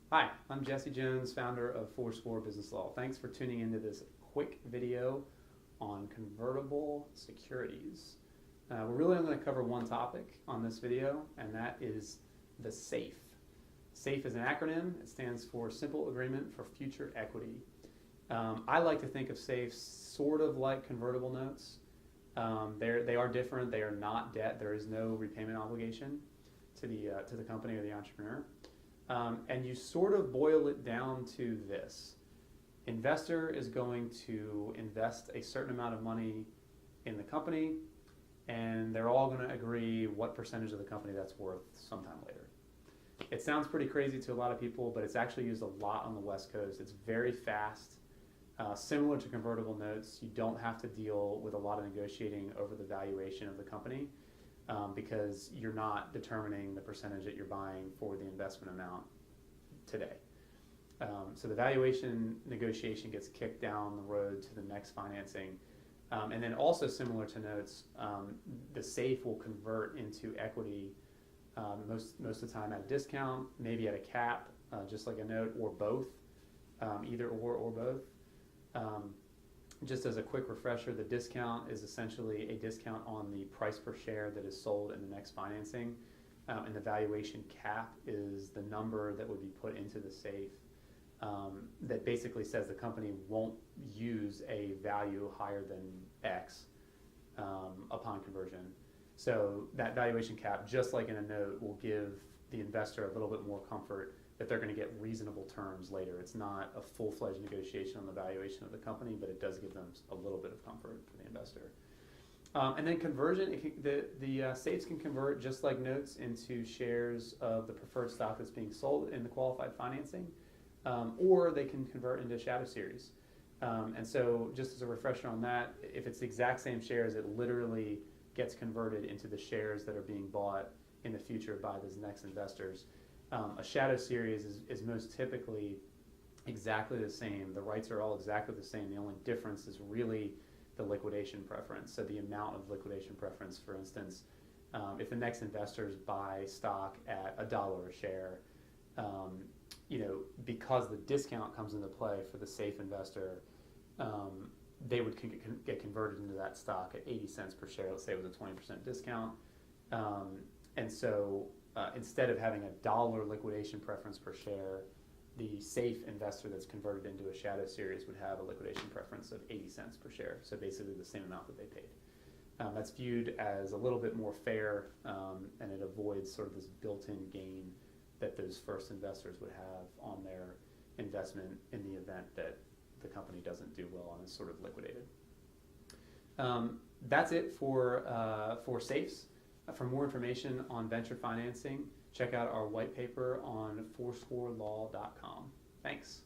Hi, I'm Jesse Jones, founder of Fourscore Business Law. Thanks for tuning into this quick video on convertible securities. We're really only going to cover one topic on this video, and that is the SAFE. SAFE is an acronym. It stands for Simple Agreement for Future Equity. I like to think of SAFE sort of like convertible notes. They are different. They are not debt. There is no repayment obligation to the company or the entrepreneur. And you sort of boil it down to this. Investor is going to invest a certain amount of money in the company, and they're all going to agree what percentage of the company that's worth sometime later. It sounds pretty crazy to a lot of people, but it's actually used a lot on the West Coast. It's very fast. Similar to convertible notes, you don't have to deal with a lot of negotiating over the valuation of the company. Because you're not determining the percentage that you're buying for the investment amount today. So the valuation negotiation gets kicked down the road to the next financing. And then also similar to notes, the SAFE will convert into equity most of the time at a discount, maybe at a cap, just like a note, or both, either or both. Just as a quick refresher, the discount is essentially a discount on the price per share that is sold in the next financing, and the valuation cap is the number that would be put into the SAFE that basically says the company won't use a value higher than X upon conversion. So that valuation cap, just like in a note, will give the investor a little bit more comfort that they're going to get reasonable terms later. It's not a full-fledged negotiation on the valuation of the company, but it does give them a little bit of comfort for the investor. And then conversion, the SAFEs can convert just like notes into shares of the preferred stock that's being sold in the qualified financing, or they can convert into shadow series. And so just as a refresher on that, if it's the exact same shares, it literally gets converted into the shares that are being bought in the future by those next investors. A shadow series is most typically exactly the same. The rights are all exactly the same. The only difference is really the liquidation preference. So the amount of liquidation preference, for instance, if the next investors buy stock at $1 a share, because the discount comes into play for the SAFE investor, they would get converted into that stock at 80 cents per share. Let's say it was a 20% discount. And so instead of having $1 liquidation preference per share, the SAFE investor that's converted into a shadow series would have a liquidation preference of 80 cents per share, so basically the same amount that they paid. That's viewed as a little bit more fair, and it avoids sort of this built-in gain that those first investors would have on their investment in the event that the company doesn't do well and is sort of liquidated. That's it for SAFEs. For more information on venture financing, check out our white paper on fourscorelaw.com. Thanks.